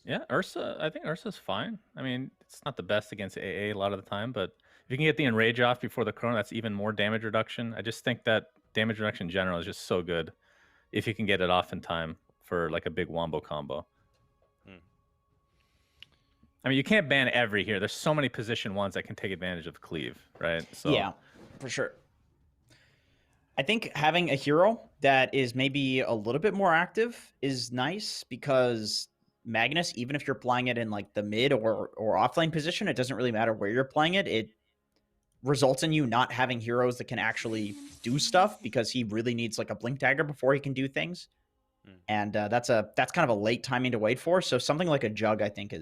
Yeah, Ursa, I think Ursa's fine. I mean, it's not the best against AA a lot of the time, but if you can get the Enrage off before the Chrono, that's even more damage reduction. I just think that damage reduction in general is just so good if you can get it off in time for like a big wombo combo. Hmm. I mean, you can't ban every here. There's so many position ones that can take advantage of cleave, right? So Yeah, for sure. I think having a hero that is maybe a little bit more active is nice because Magnus, even if you're playing it in like the mid or offlane position, it doesn't really matter where you're playing it. It results in you not having heroes that can actually do stuff because he really needs like a blink dagger before he can do things. And that's kind of a late timing to wait for. So something like a Jug, I think,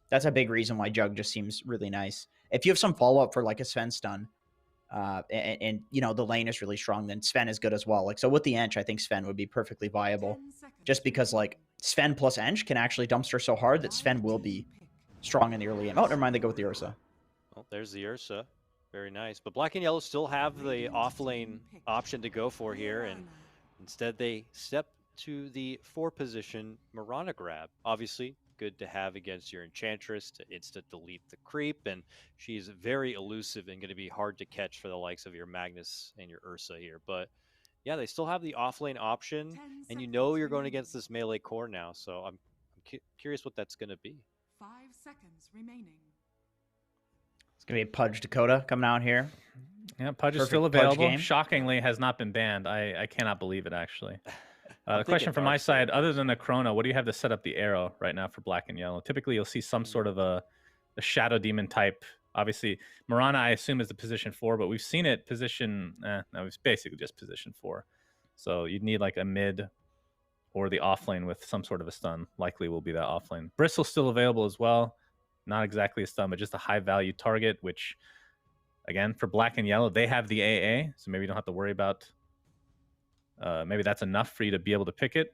that's a big reason why Jug just seems really nice. If you have some follow up for like a Sven stun, and you know the lane is really strong, then Sven is good as well. Like so with the Ench, I think Sven would be perfectly viable, just because like Sven plus Ench can actually dumpster so hard that Sven will be strong in the early game. Oh, never mind, they go with the Ursa. Well, there's the Ursa. Very nice. But black and yellow still have the off-lane option to go for here, and instead they step to the 4 position Mirana grab. Obviously, good to have against your Enchantress to instant delete the creep, and she's very elusive and going to be hard to catch for the likes of your Magnus and your Ursa here. But yeah, they still have the offlane option, and you know you're going against this melee core now, so I'm curious what that's going to be. 5 seconds remaining. It's gonna be Pudge Dakota coming out here. yeah, Pudge is still available. Shockingly, has not been banned. I cannot believe it, actually. The question from my side, other than the Chrono, what do you have to set up the arrow right now for black and yellow? Typically, you'll see some sort of a Shadow Demon type. Obviously, Mirana, I assume, is the position 4, but we've seen it position... no, it's basically just position 4. So you'd need like a mid or the offlane with some sort of a stun. Likely will be that offlane. Bristle's still available as well. Not exactly a stun, but just a high-value target, which, again, for black and yellow, they have the AA, so maybe you don't have to worry about... maybe that's enough for you to be able to pick it.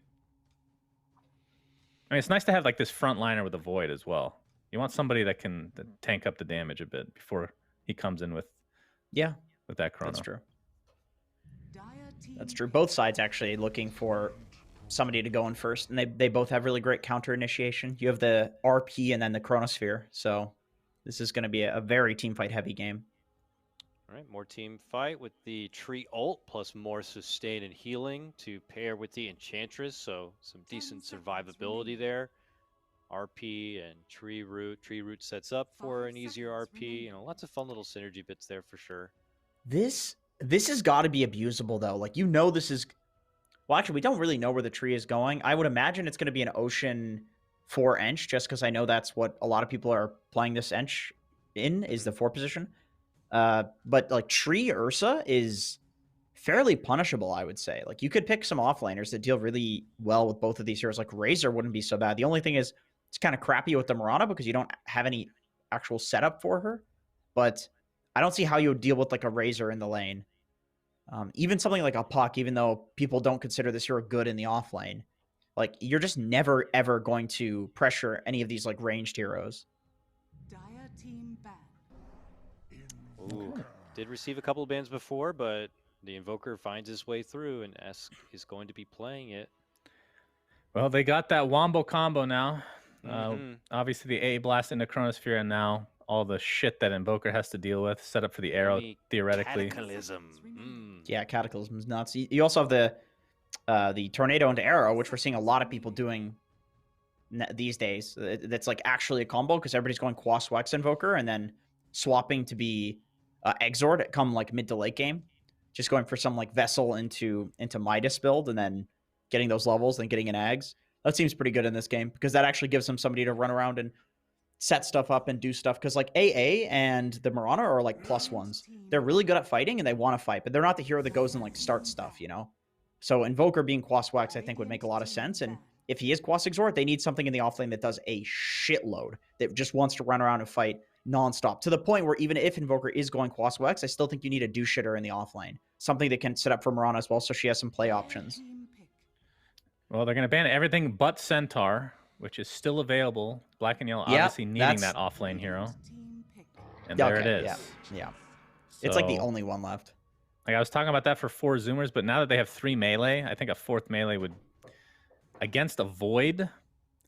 I mean, it's nice to have like this front liner with a Void as well. You want somebody that can tank up the damage a bit before he comes in with that Chrono. That's true. That's true. Both sides actually looking for somebody to go in first, and they both have really great counter initiation. You have the RP and then the Chronosphere, so this is going to be a very team fight heavy game. All right, more team fight with the tree ult plus more sustain and healing to pair with the Enchantress, so some decent survivability there. RP and tree root. Tree root sets up for an easier RP. You know, lots of fun little synergy bits there for sure. This has got to be abusable though. Like, you know, this is... Well, actually, we don't really know where the tree is going. I would imagine it's going to be an Ocean 4 Ench, just because I know that's what a lot of people are playing this Ench in, is the 4 position. But like Tree Ursa is fairly punishable, I would say. Like, you could pick some offlaners that deal really well with both of these heroes. Like Razor wouldn't be so bad. The only thing is it's kind of crappy with the Mirana because you don't have any actual setup for her. But I don't see how you would deal with like a Razor in the lane. Even something like a Puck, even though people don't consider this hero good in the offlane, like, you're just never ever going to pressure any of these like ranged heroes. Dire team ban. Ooh, did receive a couple of bans before, but the Invoker finds his way through, and Esk is going to be playing it. Well, they got that wombo combo now. Obviously, the A blast into Chronosphere, and now all the shit that Invoker has to deal with, set up for the arrow, theoretically. Cataclysm. Yeah, Cataclysm is nuts. You also have the Tornado into Arrow, which we're seeing a lot of people doing these days. That's like actually a combo because everybody's going Quas Wex Invoker and then swapping to be Exort come like mid to late game. Just going for some like Vessel into Midas build and then getting those levels, then getting an Ags. That seems pretty good in this game because that actually gives them somebody to run around and set stuff up and do stuff, because like AA and the Mirana are like +1s. They're really good at fighting and they want to fight, but they're not the hero that goes and like starts stuff, you know? So Invoker being Quas Wex, I think, would make a lot of sense. And if he is Quas Exort, they need something in the offlane that does a shitload, that just wants to run around and fight nonstop, to the point where even if Invoker is going Quas Wex, I still think you need a do-shitter in the offlane. Something that can set up for Mirana as well, so she has some play options. Well, they're going to ban everything but Centaur, which is still available. Black and yellow obviously needing that offlane hero. And there it is. Yeah. It's like the only one left. Like, I was talking about that for 4 Zoomers, but now that they have 3 melee, I think a 4th melee would... Against a Void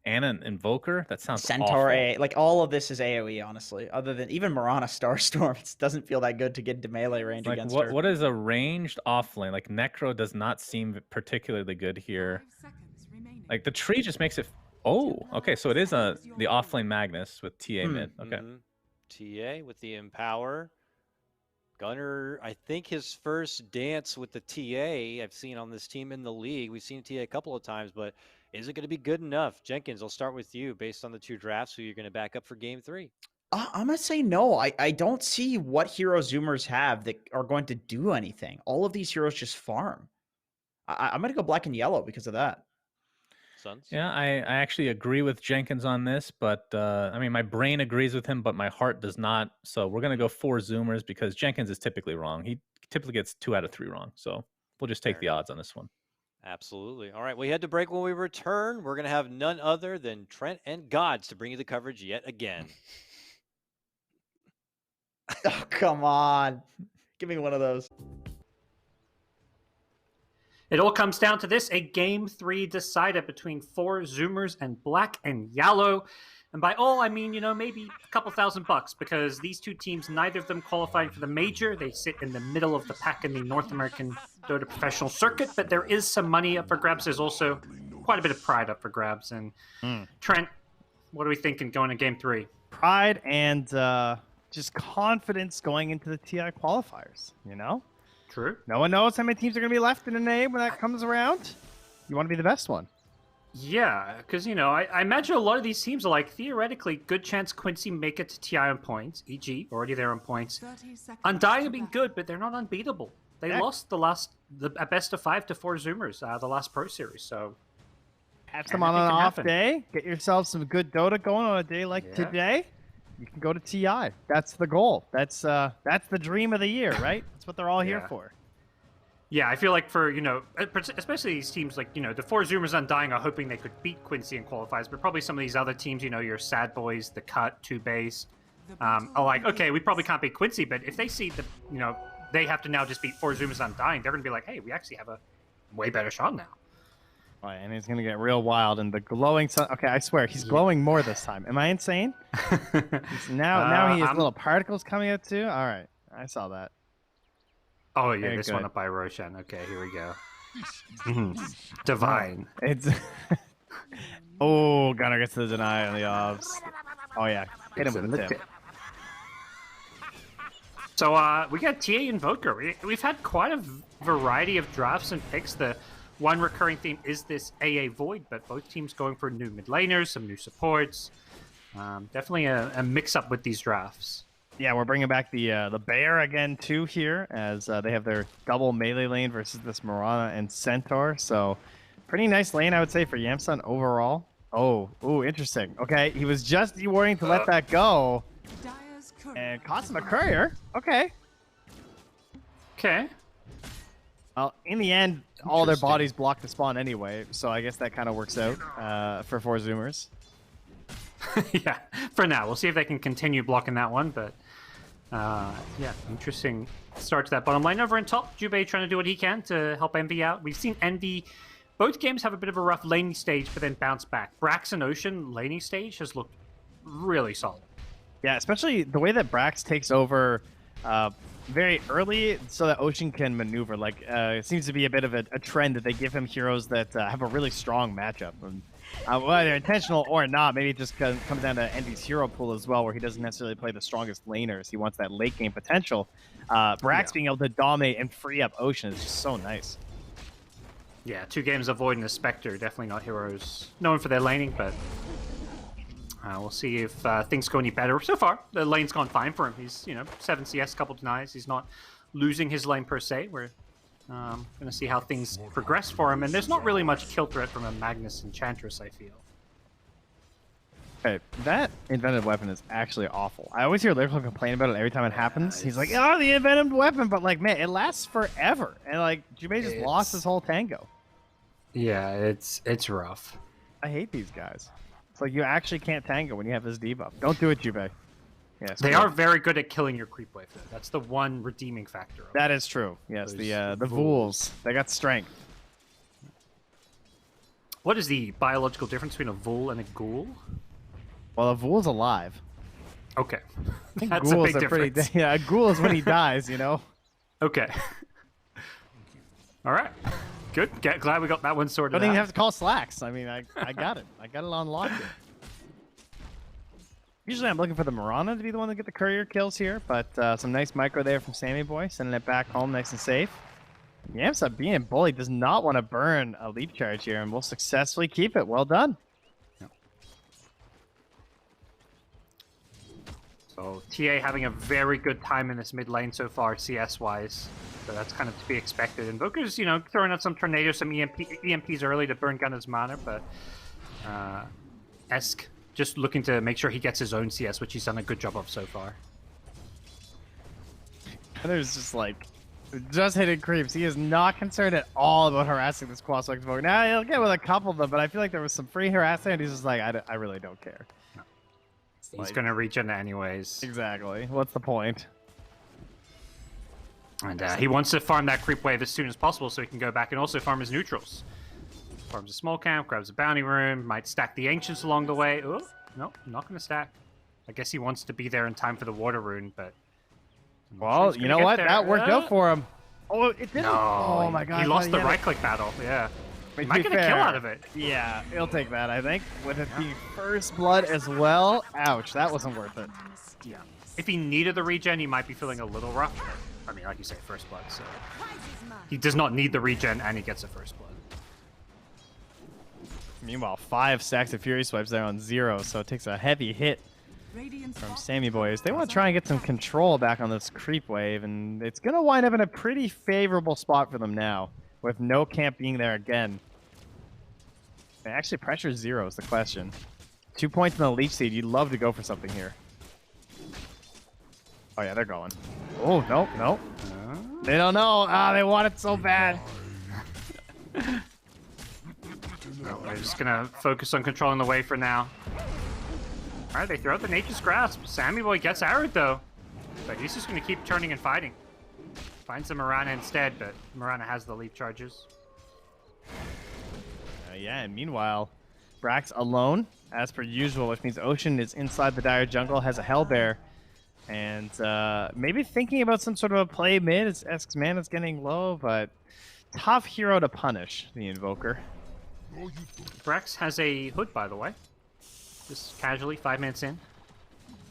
and an Invoker? That sounds Centaur, awful. like all of this is AoE, honestly. Other than even Mirana Starstorm, it doesn't feel that good to get into melee range Like against her. what is a ranged offlane? Like Necro does not seem particularly good here. 5 seconds remaining. Like the tree just makes it. Oh, okay. So it is the offlane Magnus with TA mid. Okay. TA with the Empower. Gunner, I think his first dance with the TA I've seen on this team in the league. We've seen TA a couple of times, but is it going to be good enough? Jenkins, I'll start with you based on the 2 drafts. Who you're going to back up for game 3? I'm going to say no. I don't see what hero Zoomers have that are going to do anything. All of these heroes just farm. I'm going to go black and yellow because of that. Sons? Yeah, I actually agree with Jenkins on this, but I mean, my brain agrees with him, but my heart does not. So we're going to go 4 Zoomers because Jenkins is typically wrong. He typically gets 2 out of 3 wrong. So we'll just take the odds on this one. Absolutely. All right, we had to break. When we return, we're going to have none other than Trent and GoDz to bring you the coverage yet again. Oh, come on. Give me one of those. It all comes down to this, a Game 3 decider between 4 Zoomers and Black and Yellow. And by all, I mean, maybe a couple $1,000 because these 2 teams, neither of them qualifying for the major. They sit in the middle of the pack in the North American Dota professional circuit, but there is some money up for grabs. There's also quite a bit of pride up for grabs. And Trent, what are we thinking going to Game 3? Pride and just confidence going into the TI qualifiers, True. No one knows how many teams are going to be left in a name when that comes around. You want to be the best one. Yeah, because, I imagine a lot of these teams are like, theoretically, good chance Quincy make it to TI on points, e.g., already there on points. Undying have been good, but they're not unbeatable. They lost the best of 5 to 4 Zoomers, the last Pro Series, so... Catch them on an off day, get yourself some good Dota going on a day like today. You can go to TI. That's the goal. That's the dream of the year, right? That's what they're all here for. Yeah, I feel like for, especially these teams like, the 4 Zoomers Undying are hoping they could beat Quincy in qualifiers, but probably some of these other teams, your Sad Boys, the Cut, 2Base, are like, okay, we probably can't beat Quincy, but if they see that, they have to now just beat 4 Zoomers Undying, they're going to be like, hey, we actually have a way better shot now. Right, and it's going to get real wild. And the glowing sun... Okay, I swear, he's glowing more this time. Am I insane? now he has little particles coming out too? All right, I saw that. Oh, yeah, this one up by Roshan. Okay, here we go. Divine. It's... Oh, Gunner gets the deny on the offs. Oh, yeah. Hit him with the tip. So we got TA Invoker. We've had quite a variety of drafts and picks. The one recurring theme is this AA Void, but both teams going for new mid laners, some new supports. Definitely a mix-up with these drafts. Yeah, we're bringing back the Bear again, too, here, as they have their double melee lane versus this Mirana and Centaur. So, pretty nice lane, I would say, for Yamsun overall. Oh, ooh, interesting. Okay, he was just wanting to let that go. And cost him a courier. Okay. Okay. Well, in the end, all their bodies block the spawn anyway, so I guess that kind of works out for 4 Zoomers. Yeah, for now. We'll see if they can continue blocking that one, but yeah, interesting start to that bottom lane. Over in top, Jubei trying to do what he can to help Envy out. We've seen Envy, both games have a bit of a rough laning stage, but then bounce back. Brax and Ocean laning stage has looked really solid. Yeah, especially the way that Brax takes over very early so that Ocean can maneuver. Like, it seems to be a bit of a trend that they give him heroes that have a really strong matchup. And, whether intentional or not, maybe it just comes down to Envy's hero pool as well, where he doesn't necessarily play the strongest laners. He wants that late game potential. Brax being able to dominate and free up Ocean is just so nice. Yeah, 2 games of Void and a Spectre. Definitely not heroes known for their laning, but we'll see if things go any better. So far, the lane's gone fine for him. He's, 7 CS, couple denies. He's not losing his lane per se. We're going to see how things progress for him. And there's not really much kill threat from a Magnus Enchantress, I feel. Okay, that invented weapon is actually awful. I always hear Lyrical complain about it every time it happens. He's like, oh, the invented weapon, but like, man, it lasts forever. And like, Jubei just lost his whole tango. Yeah, it's rough. I hate these guys. It's like, you actually can't tango when you have this debuff. Don't do it, Jubei. Yes, they are very good at killing your creep wave, though. That's the one redeeming factor. That is true. Yes, the Vools. They got strength. What is the biological difference between a vul and a ghoul? Well, a Vol's alive. Okay. I think That's a ghouls big are pretty. difference. Yeah, a ghoul is when he dies, you know? Okay. All right. Good. Glad we got that one sorted Don't out. even have to call slacks. I mean, I got it. I got it on lock. Usually I'm looking for the Mirana to be the one to get the courier kills here, but some nice micro there from Sammy Boy, sending it back home nice and safe. Yamsa being bullied does not want to burn a leap charge here, and will successfully keep it. Well done. So TA having a very good time in this mid lane so far, CS-wise. So that's kind of to be expected. Invoker's, you know, throwing out some tornadoes, some EMPs early to burn Gunner's mana, but Esk just looking to make sure he gets his own CS, which he's done a good job of so far. There's just like, just hitting creeps. He is not concerned at all about harassing this Quaswex Invoker. Now he'll get with a couple of them, but I feel like there was some free harassing, and he's just like, I really don't care. He's going to reach in anyways. Exactly. What's the point? And he wants to farm that creep wave as soon as possible so he can go back and also farm his neutrals. Farms a small camp, grabs a bounty room, might stack the ancients along the way. Oh, no, not going to stack. I guess he wants to be there in time for the water rune, but... Well, you know what? That worked out for him. Oh, it didn't. No, oh my god. He lost the right-click battle, yeah. He might get a kill out of it. Yeah, he'll take that, I think. With it being first blood as well. Ouch, that wasn't worth it. Yeah. If he needed the regen, he might be feeling a little rough. I mean, like you say, first blood, so... He does not need the regen, and he gets a first blood. Meanwhile, 5 stacks of Fury Swipes there on 0, so it takes a heavy hit from Sammy Boys. They want to try and get some control back on this creep wave, and it's going to wind up in a pretty favorable spot for them now, with no camp being there again. Actually, pressure 0 is the question. 2 points in the leech seed. You'd love to go for something here. Oh, yeah, they're going. Oh, nope, nope. They don't know. Ah, they want it so bad. No, they're just going to focus on controlling the wave for now. All right, they throw out the Nature's Grasp. Sammy Boy gets arrowed, though. But he's just going to keep turning and fighting. Finds the Mirana instead, but Mirana has the leap charges. Yeah, and meanwhile, Brax alone, as per usual, which means Ocean is inside the Dire Jungle, has a Hellbear, and maybe thinking about some sort of a play mid. Esk's mana's getting low, but tough hero to punish, the Invoker. Brax has a hood, by the way. Just casually, 5 minutes in.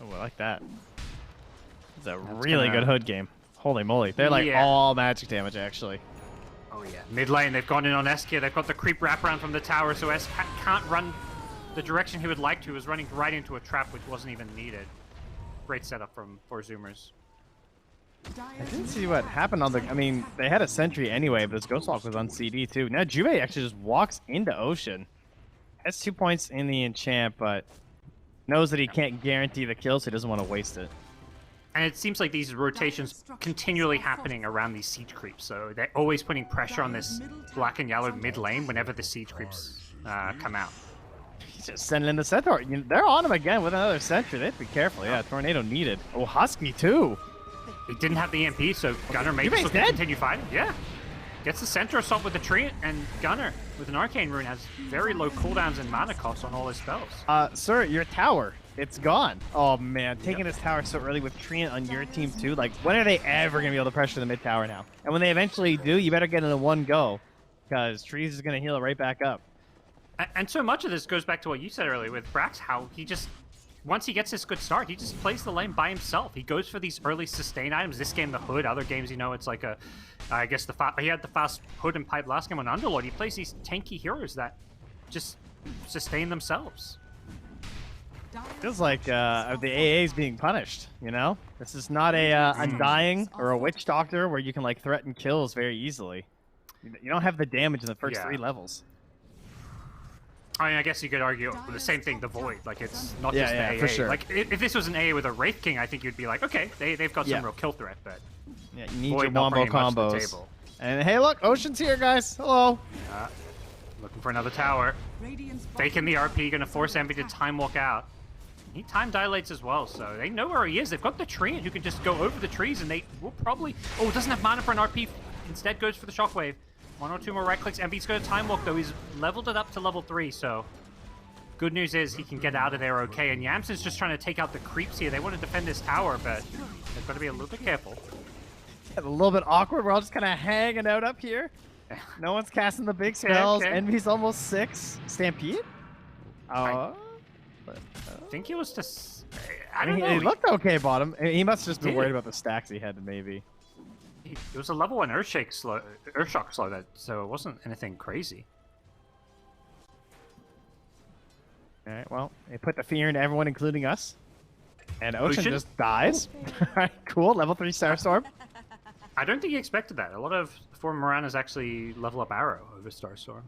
Oh, I like that. It's a really good hood game. Holy moly. They're like all magic damage, actually. Oh, yeah. Mid lane, they've gone in on Esk here. They've got the creep wraparound from the tower, so Esk can't run the direction he would like to. He was running right into a trap, which wasn't even needed. Great setup for Zoomers. I didn't see what happened on the... I mean, they had a sentry anyway, but his Ghostwalk was on CD, too. Now, Juve actually just walks into Ocean. Has 2 points in the enchant, but knows that he can't guarantee the kill, so he doesn't want to waste it. And it seems like these rotations continually happening around these siege creeps, so they're always putting pressure on this black and yellow mid lane whenever the siege creeps come out. He's just sending in the Centaur. They're on him again with another sentry. They have to be careful. Yeah, Tornado needed. Oh, Husky, too. He didn't have the EMP, so Gunner may just continue fighting. Yeah. Gets the Centaur assault with the tree, and Gunner, with an Arcane Rune, has very low cooldowns and mana costs on all his spells. Sir, your tower, it's gone. Oh, man, taking this tower so early with Treant on your team, too. Like, when are they ever going to be able to pressure the mid tower now? And when they eventually do, you better get in a one go, because Trees is going to heal it right back up. And so much of this goes back to what you said earlier with Brax, how he just, once he gets this good start, he just plays the lane by himself. He goes for these early sustain items. This game, the hood. Other games, you know, it's like a, I guess he had the fast hood and pipe last game on Underlord. He plays these tanky heroes that just sustain themselves. Feels like the AA is being punished, you know? This is not a Undying or a Witch Doctor where you can, like, threaten kills very easily. You don't have the damage in the first 3 levels. I mean, I guess you could argue the same thing, the Void. Like, it's not just the AA. For sure. Like, if this was an AA with a Wraith King, I think you'd be like, okay, they've got some real kill threat, but... Yeah, you need Void your not wombo bringing much to the combos. table. And hey, look, Ocean's here, guys. Hello. Looking for another tower. Faking the RP, gonna force Envy to time walk out. He time dilates as well, so they know where he is. They've got the tree, who can just go over the trees, and they will probably... Oh, doesn't have mana for an RP. Instead goes for the Shockwave. 1 or 2 more right clicks. MB's got a time walk though. He's leveled it up to level 3, so good news is he can get out of there okay. And Yamson's just trying to take out the creeps here. They want to defend this tower, but they've got to be a little bit careful. A little bit awkward. We're all just kind of hanging out up here. No one's casting the big spells. Okay. Envy's almost 6. Stampede? I think he was just... I don't mean, know. He looked okay bottom. He must just be did. worried about the stacks he had, maybe. It was a level 1 Earthshock slow, that, so it wasn't anything crazy. All right, well, they put the fear into everyone, including us. And Ocean just dies. All right, cool. Level 3 Starstorm. I don't think he expected that. A lot of former Moranas actually level up Arrow over Starstorm.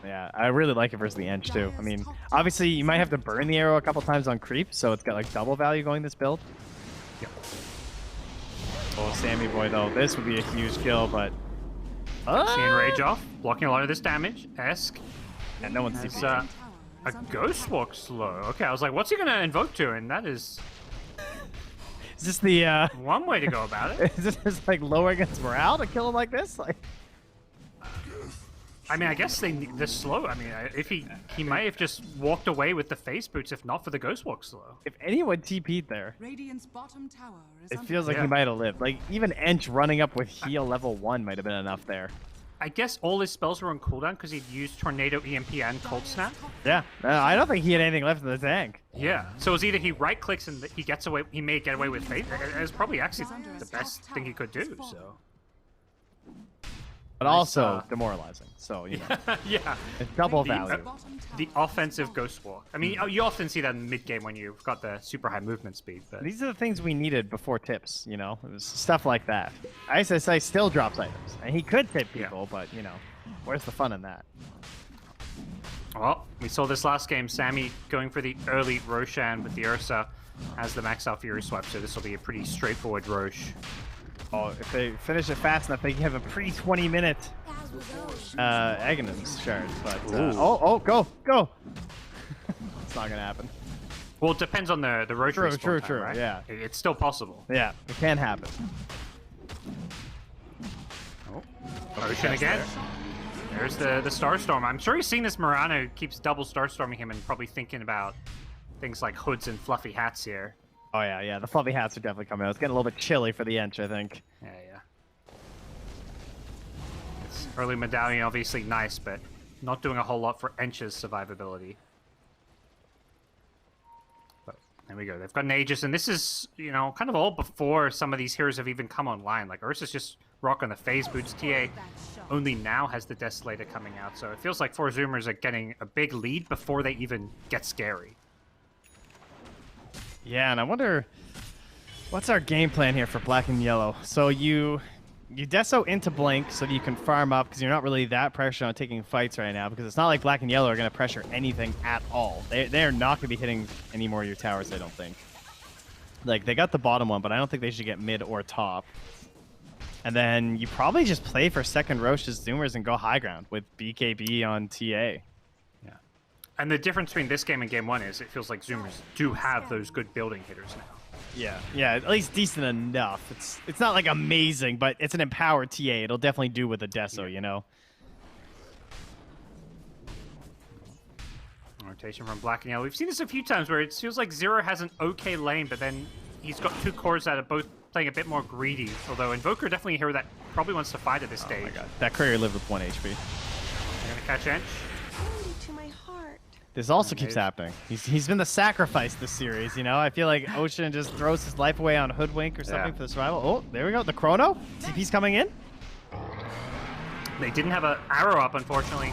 Yeah, I really like it versus the Ench, too. I mean, obviously, you might have to burn the arrow a couple times on creep, so it's got, like, double value going this build. Yep. Oh, Sammy boy, though. This would be a huge kill, but... Seeing Rage off, blocking a lot of this damage. Esk. And no one's It's TP. a Ghost Walk slow. Okay, I was like, what's he going to invoke to? And that is Is this the, one way to go about it. Is this just, like, lower against morale to kill him like this? Like... I mean, I guess the slow. I mean, if he might have just walked away with the face boots if not for the Ghost Walk slow. If anyone TP'd there, Radiant's bottom tower is it under feels like he might have lived. Like, even Ench running up with heal level 1 might have been enough there. I guess all his spells were on cooldown because he'd used Tornado, EMP, and Cold Snap. Yeah, I don't think he had anything left in the tank. Yeah, so it was either he right clicks and he gets away. He may get away with fate. It was probably actually the best thing he could do. So, but also demoralizing. So you know, yeah, it's double value. The offensive Ghost Walk. I mean, you often see that in mid game when you've got the super high movement speed. But These are the things we needed before tips. You know, it was stuff like that. ISSI still drops items, and he could tip people, but you know, where's the fun in that? Well, we saw this last game. Sammy going for the early Roshan with the Ursa as the max out Fury swipe. So this will be a pretty straightforward Rosh. Oh, if they finish it fast enough, they can have a pre 20-minute Aghanim's shard. But go! It's not gonna happen. Well, it depends on the Rosh respawn time, right? Yeah, it's still possible. Yeah, it can happen. Oh, Roshan again. There's the Starstorm. I'm sure he's seen this Mirana who keeps double Starstorming him and probably thinking about things like hoods and fluffy hats here. Oh yeah, the fluffy hats are definitely coming out. It's getting a little bit chilly for the Ench, I think. Yeah. It's early medallion, obviously nice, but not doing a whole lot for Ench's survivability. But there we go. They've got an Aegis, and this is, you know, kind of all before some of these heroes have even come online. Like Ursa's just rocking the phase boots. TA only now has the Desolator coming out, so it feels like 4 Zoomers are getting a big lead before they even get scary. Yeah, and I wonder what's our game plan here for black and yellow. So you deso into blink so that you can farm up because you're not really that pressured on taking fights right now because it's not like black and yellow are going to pressure anything at all. They're not going to be hitting any more of your towers, I don't think. Like, they got the bottom one, but I don't think they should get mid or top. And then you probably just play for second Rosh's Zoomers and go high ground with BKB on TA. And the difference between this game and game 1 is it feels like Zoomers do have those good building hitters now. Yeah, at least decent enough. It's not like amazing, but it's an empowered TA. It'll definitely do with a Deso, you know. Rotation from black and yellow. We've seen this a few times where it feels like Zero has an okay lane, but then he's got 2 cores that are both playing a bit more greedy. Although Invoker definitely a hero that probably wants to fight at this stage. Oh my god, that courier lived with 1 HP. They're gonna catch Ench. This also keeps happening. He's been the sacrifice this series, you know? I feel like Ocean just throws his life away on Hoodwink or something for the survival. Oh, there we go. The Chrono. TP's coming in. They didn't have an arrow up, unfortunately.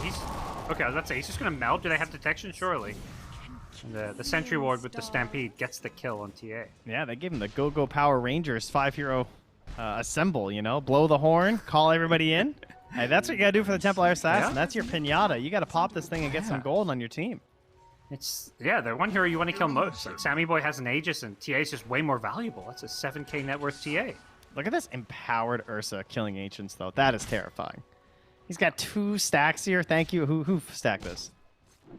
Okay, I was about to say, he's just going to melt. Do they have detection? Surely. And the Sentry Ward with the Stampede gets the kill on TA. Yeah, they gave him the Go-Go Power Rangers 5-hero assemble, you know? Blow the horn, call everybody in. Hey, that's what you got to do for the Templar Assassin. That's your pinata. You got to pop this thing and get some gold on your team. It's, the one hero you want to kill most. Like, Sammy Boy has an Aegis, and TA is just way more valuable. That's a 7k net worth TA. Look at this empowered Ursa killing Ancients, though. That is terrifying. He's got 2 stacks here. Thank you. Who stacked this?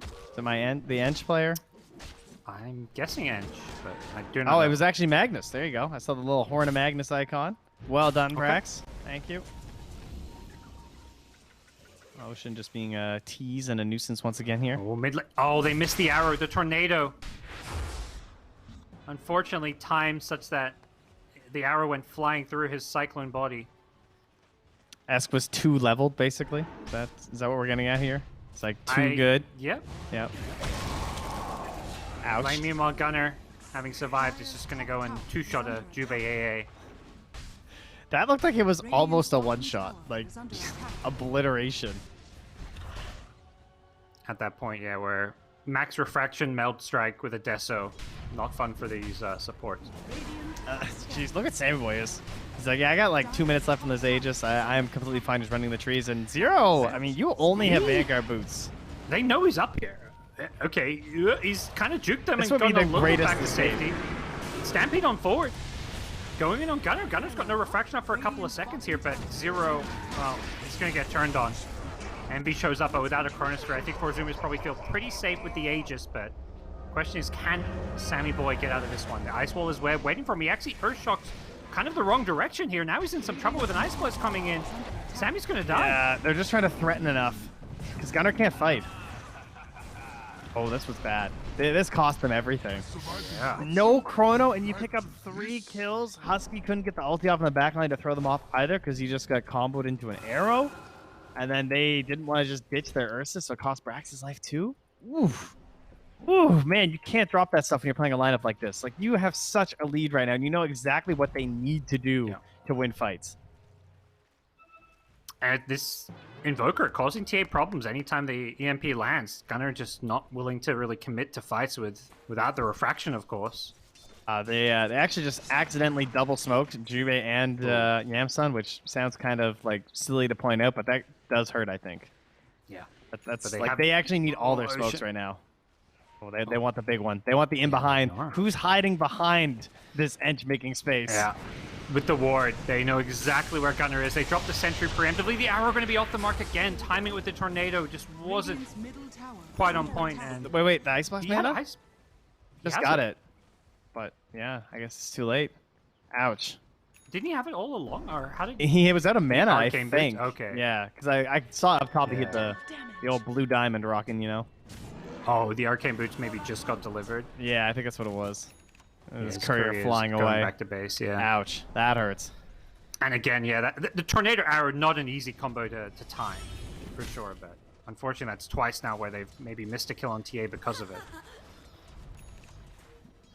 Is it the Ench player? I'm guessing Ench, but I do not know. It was actually Magnus. There you go. I saw the little Horn of Magnus icon. Well done, Brax. Thank you. Ocean just being a tease and a nuisance once again here. Oh, oh, they missed the arrow, the tornado. Unfortunately, timed such that the arrow went flying through his cyclone body. Esk was too leveled, basically. Is that what we're getting at here? It's like too good. Yep. Yep. Ouch. Like meanwhile, Gunner, having survived, is just going to go and two-shot a Jube AA. That looked like it was almost a one-shot. Like, obliteration. At that point, yeah, where max refraction meld strike with a Deso. Not fun for these supports. Jeez, look at Sammy Boy is. He's like, yeah, I got like 2 minutes left in this Aegis. I am completely fine just running the trees. And Zero, I mean, you only have Vanguard boots. They know he's up here. Okay, he's kind of juked them This and would be gone a the little greatest back to safety. Stampede on forward. Going in on Gunner. Gunner's got no refraction up for a couple of seconds here, but Zero, well, he's going to get turned on. Envy shows up, but without a Chronosphere. I think Zoomers probably feel pretty safe with the Aegis, but the question is, can Sammy Boy get out of this one? The Ice Wall is waiting for him. He actually Earthshocked kind of the wrong direction here. Now he's in some trouble with an Ice Blast coming in. Sammy's going to die. Yeah, they're just trying to threaten enough, because Gunner can't fight. Oh, this was bad. This cost them everything. Yeah. No chrono, and you pick up 3 kills. Husky couldn't get the ulti off in the backline to throw them off either because he just got comboed into an arrow. And then they didn't want to just ditch their Ursa, so it cost Brax his life too. Oof. Ooh, man, you can't drop that stuff when you're playing a lineup like this. Like, you have such a lead right now, and you know exactly what they need to do to win fights. And this Invoker causing TA problems anytime the EMP lands. Gunner just not willing to really commit to fights without the refraction, of course. They actually just accidentally double smoked Jube and Yamsun, which sounds kind of like silly to point out, but that does hurt, I think. Yeah. That's like they actually need all their smokes right now. Oh, they want the big one. They want the in behind. Who's hiding behind this Ench making space? Yeah. With the ward, they know exactly where Gunner is. They drop the sentry preemptively. The arrow going to be off the mark again. Timing with the tornado just wasn't quite on point. And wait, the Ice Blast mana? Just got it. But yeah, I guess it's too late. Ouch. Didn't he have it all along, or how did he was out of mana? I think. Boots? Okay. Yeah, because I saw up top he hit the old blue diamond rocking, you know. Oh, the arcane boots maybe just got delivered. Yeah, I think that's what it was. His courier courier flying away. Going back to base. Yeah. Ouch, that hurts. And again, yeah, the tornado arrow not an easy combo to time, for sure. But unfortunately, that's twice now where they've maybe missed a kill on TA because of it.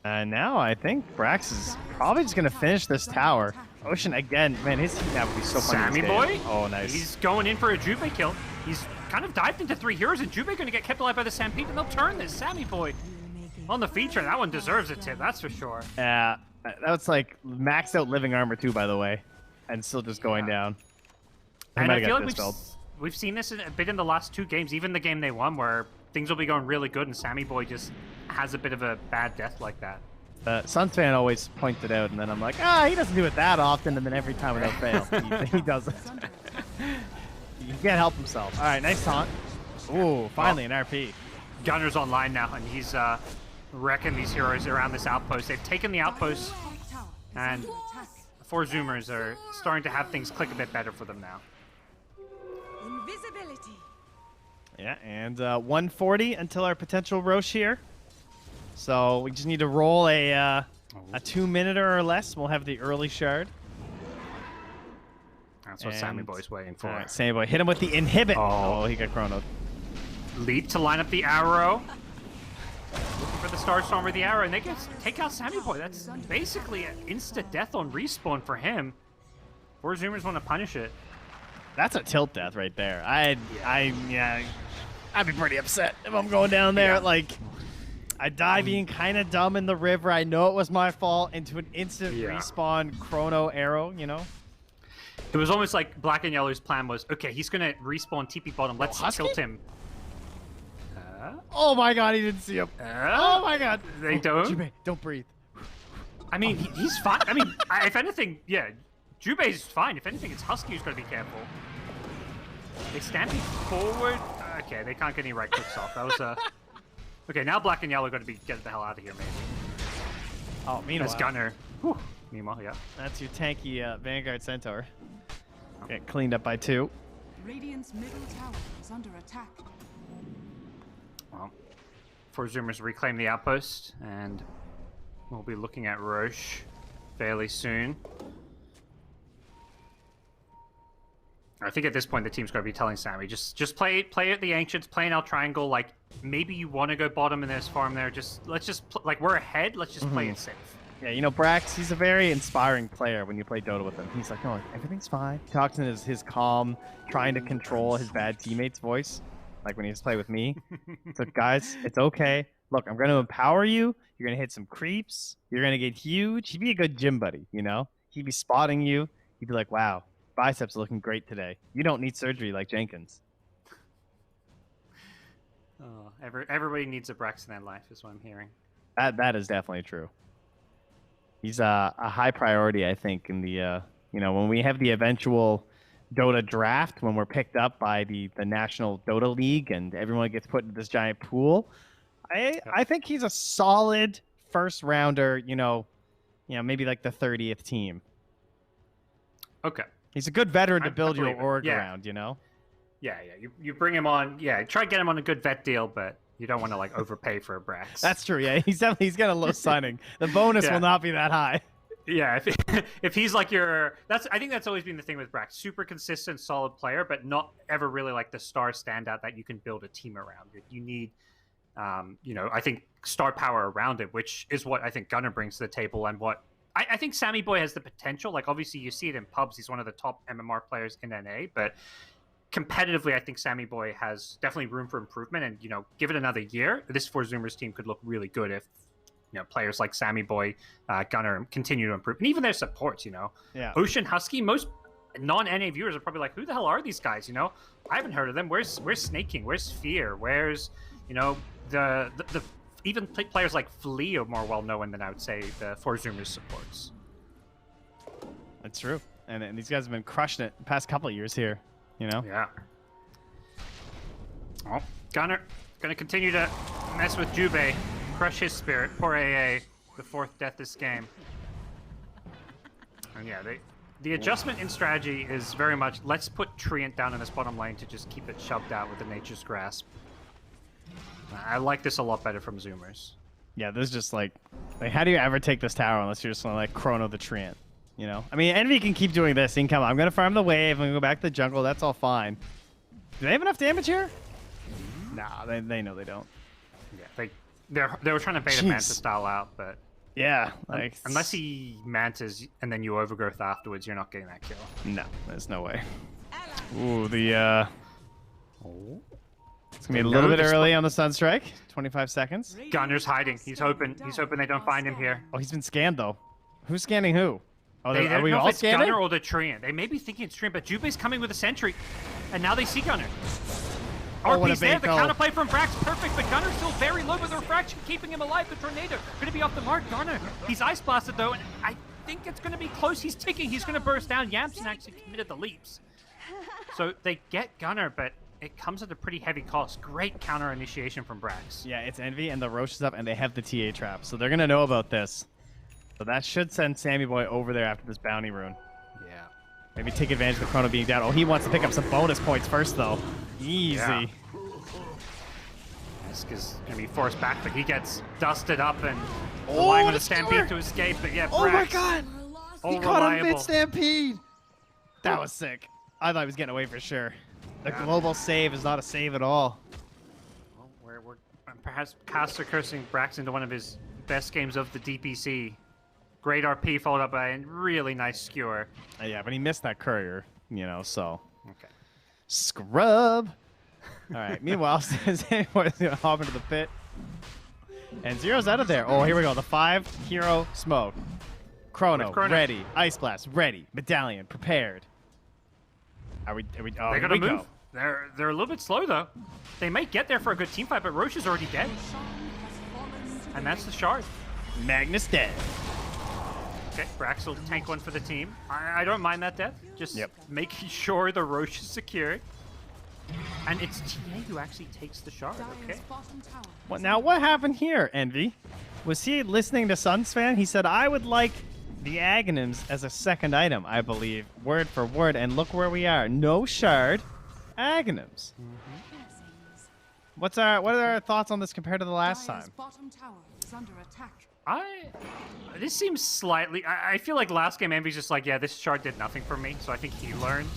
And now I think Brax is probably just going to finish this tower. Ocean, again, man, his team now would be so funny. Sammy Boy? Oh, nice. He's going in for a Jube kill. He's kind of dived into 3 heroes, and Jube going to get kept alive by the Stampede, and they'll turn this. Sammy Boy on the feature. That one deserves a tip, that's for sure. Yeah, that was like maxed out living armor too, by the way, and still just going down. And I feel like we've seen this a bit in the last 2 games, even the game they won, where things will be going really good, and Sammy Boy just has a bit of a bad death like that. Suns fan always points it out, and then I'm like, he doesn't do it that often, and then every time without fail, he does it. He can't help himself. All right, nice taunt. Ooh, finally an RP. Gunner's online now, and he's wrecking these heroes around this outpost. They've taken the outpost, and 4 Zoomers are starting to have things click a bit better for them now. Invisibility. Yeah, and 140 until our potential Roche here. So we just need to roll a 2-minuter or less. We'll have the early shard. That's what Sammy Boy's waiting for. All right, Sammy Boy, hit him with the inhibit. Oh, he got chronoed. Leap to line up the arrow. Looking for the Starstorm with the arrow, and they can take out Sammy Boy. That's basically an insta-death on respawn for him. 4 Zoomers want to punish it. That's a tilt death right there. I'd be pretty upset if I'm going down there. Like, I die being kind of dumb in the river. I know it was my fault into an instant respawn chrono arrow, you know? It was almost like Black and Yellow's plan was, okay, he's going to respawn TP bottom. Let's tilt him. Oh my god, he didn't see him. Oh my god. They don't? Jube, don't breathe. I mean, he's fine. I mean, if anything, yeah, Jube's fine. If anything, it's Husky who's got to be careful. They stampede forward. Okay, they can't get any right clicks off. That was Okay, now Black and Yellow got to get the hell out of here, maybe. Oh, meanwhile. That's Gunner. Whew. Meanwhile, yeah. That's your tanky Vanguard Centaur. Get cleaned up by 2. Radiant's middle tower is under attack. Well, 4 Zoomers reclaim the outpost, and we'll be looking at Roche fairly soon. I think at this point the team's got to be telling Sammy, just play at the Ancients, play an L triangle. Like maybe you want to go bottom and there's farm there. Let's just like we're ahead. Let's just play it safe. Yeah, you know, Brax, he's a very inspiring player when you play Dota with him. He's like, no, everything's fine. He talks in his calm, trying to control his bad teammate's voice, like when he used to play with me. So, guys, it's okay. Look, I'm going to empower you. You're going to hit some creeps. You're going to get huge. He'd be a good gym buddy, you know? He'd be spotting you. He'd be like, wow, biceps are looking great today. You don't need surgery like Jenkins. Oh, everybody needs a Brax in their life, is what I'm hearing. That is definitely true. He's a high priority, I think, in the you know, when we have the eventual Dota draft, when we're picked up by the National Dota League and everyone gets put into this giant pool. I think he's a solid first rounder, you know, maybe like the 30th team. Okay. He's a good veteran to build your org around, you know? Yeah. You bring him on. Yeah, try to get him on a good vet deal, but you don't want to like overpay for a Brax. That's true. Yeah, he's got a low signing. The bonus will not be that high. Yeah, if he's like I think that's always been the thing with Brax. Super consistent, solid player, but not ever really like the star standout that you can build a team around. You need, you know, I think star power around it, which is what I think Gunnar brings to the table, and what I think Sammy Boy has the potential. Like obviously you see it in pubs. He's one of the top MMR players in NA, but competitively, I think Sammy Boy has definitely room for improvement. And, you know, give it another year, this 4 Zoomers team could look really good if, you know, players like Sammy Boy, Gunnar continue to improve. And even their supports, you know. Yeah. Ocean Husky, most non-NA viewers are probably like, who the hell are these guys, you know? I haven't heard of them. Where's Snake King? Where's Fear? Where's, you know, the even players like Flea are more well-known than I would say the 4 Zoomers supports. That's true. And these guys have been crushing it the past couple of years here. You know? Yeah. Oh, Gunnar gonna continue to mess with Jubei, crush his spirit. Poor AA, the 4th death this game. And yeah, the adjustment in strategy is very much let's put Treant down in this bottom lane to just keep it shoved out with the Nature's Grasp. I like this a lot better from Zoomers. Yeah, this is just like how do you ever take this tower unless you're just gonna like Chrono the Treant? You know, I mean, Envy can keep doing this. He can come. I'm gonna farm the wave. I'm gonna go back to the jungle. That's all fine. Do they have enough damage here? Nah, they know they don't. Yeah, they were trying to bait a Manta style out, but yeah, like unless he Mantas and then you overgrowth afterwards, you're not getting that kill. No, there's no way. Ooh, it's gonna be a little bit early on the Sunstrike. 25 seconds. Gunnar's hiding. He's hoping they don't find him here. Oh, he's been scanned though. Who's scanning who? Oh, they are we know all if it's scanning? Gunnar or the Treant. They may be thinking it's Treant, but Jubei's coming with a sentry, and now they see Gunnar. Oh, what a RP's there. The bait counterplay from Brax perfect, but Gunnar's still very low with the refraction, keeping him alive. The tornado gonna be off the mark. Gunnar, he's ice blasted though, and I think it's gonna be close. He's ticking. He's gonna burst down. Yamson actually committed the leaps, so they get Gunnar, but it comes at a pretty heavy cost. Great counter initiation from Brax. Yeah, it's Envy and the Roche is up, and they have the TA trap, so they're gonna know about this. So that should send Sammy Boy over there after this bounty rune. Yeah. Maybe take advantage of the Chrono being down. Oh, he wants to pick up some bonus points first, though. Easy. Yeah. This is going to be forced back, but he gets dusted up and relying on a Stampede to escape. But yeah, Brax. Oh my god! He caught him mid-Stampede! That was sick. I thought he was getting away for sure. The global save is not a save at all. Well, we're perhaps caster cursing Brax into one of his best games of the DPC. Great RP followed up by a really nice skewer. Yeah, but he missed that courier, you know, so. Okay. Scrub! All right, meanwhile, Zanyboy's going to hop into the pit. And Zero's out of there. Oh, here we go. The 5-hero smoke. Chrono, ready. Ice Blast, ready. Medallion, prepared. Are we oh, they're going to move. Go. They're a little bit slow, though. They might get there for a good team fight, but Roche is already dead. And that's the shard. Magnus dead. Okay, Brax will tank one for the team. I don't mind that death. Just making sure the Roche is secured. And it's TA who actually takes the shard, okay? Now, what happened here, Envy? Was he listening to Sunsfan? He said, I would like the Aghanims as a second item, I believe. Word for word. And look where we are. No shard. Aghanims. Blessings. What are our thoughts on this compared to the last Dire's time? bottom tower is under attack. This seems slightly. I feel like last game Envy's just like, yeah, this shard did nothing for me, so I think he learned.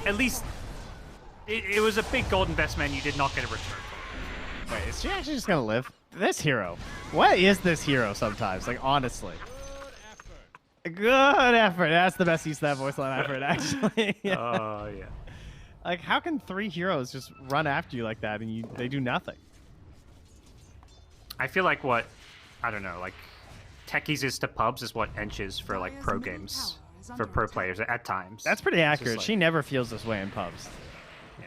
At least it was a big gold investment. You did not get a return for it. Wait, is she actually just gonna live? This hero. What is this hero sometimes? Like, honestly. Good effort. That's the best use of that voice line I've heard, actually. Yeah. Oh, yeah. Like, how can 3 heroes just run after you like that and they do nothing? I feel like what, I don't know, like techies is to pubs is what Ench is for like pro games, for pro players at times. That's pretty accurate. like- She never feels this way in pubs. Yeah.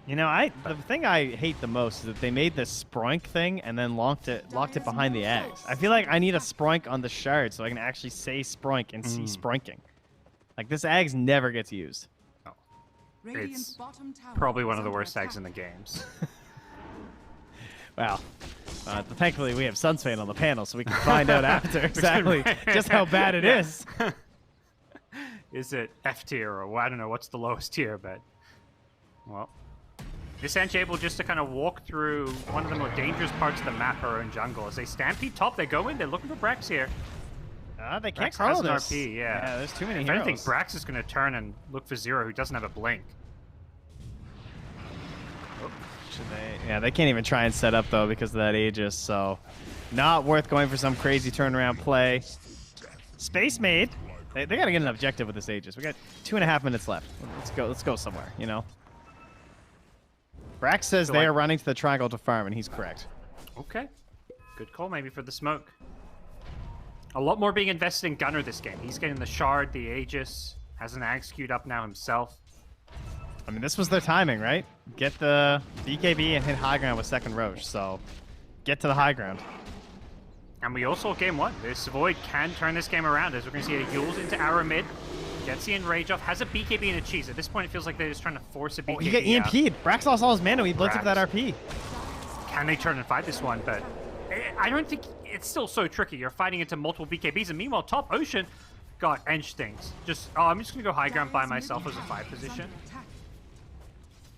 You know, the thing I hate the most is that they made this Sproink thing and then locked it behind the eggs. I feel like I need a Sproink on the shard so I can actually say Sproink and see Sproinking. Like, this eggs never gets used. Radiant's It's bottom tower Probably one is of the under worst eggs in attack. the games. Well, thankfully we have Sunsfane on the panel so we can find out after exactly just how bad it is. Is it F tier or well, I don't know what's the lowest tier, but well, this Ench able just to kind of walk through one of the more dangerous parts of the map, her own jungle. As they stampede top, they go in. They're looking for Brax here. They can't Brax chrono has an this. RP, yeah. There's too many If heroes. anything, Brax is going to turn and look for Zero, who doesn't have a blink. Should they? Yeah, they can't even try and set up though because of that Aegis, so not worth going for some crazy turnaround play. Space Maid, they gotta get an objective with this Aegis. We got 2.5 minutes left. Let's go somewhere, you know. Brax says they are running to the triangle to farm, and he's correct. Okay. Good call maybe for the smoke. A lot more being invested in Gunner this game. He's getting the shard, the Aegis, has an Axe queued up now himself. I mean, this was their timing, right? Get the BKB and hit high ground with second Roche, so get to the high ground. And we also game 1. This Void can turn this game around as we're going to see a Yules into arrow mid. Gets the enrage off, has a BKB and a cheese. At this point, it feels like they're just trying to force a BKB. Oh, he got EMP'd. Brax lost all his mana. He blitzed up that RP. Can they turn and fight this one? But I don't think it's still so tricky. You're fighting into multiple BKBs, and meanwhile, top Ocean got Ench things. I'm just going to go high ground by myself as a 5 position.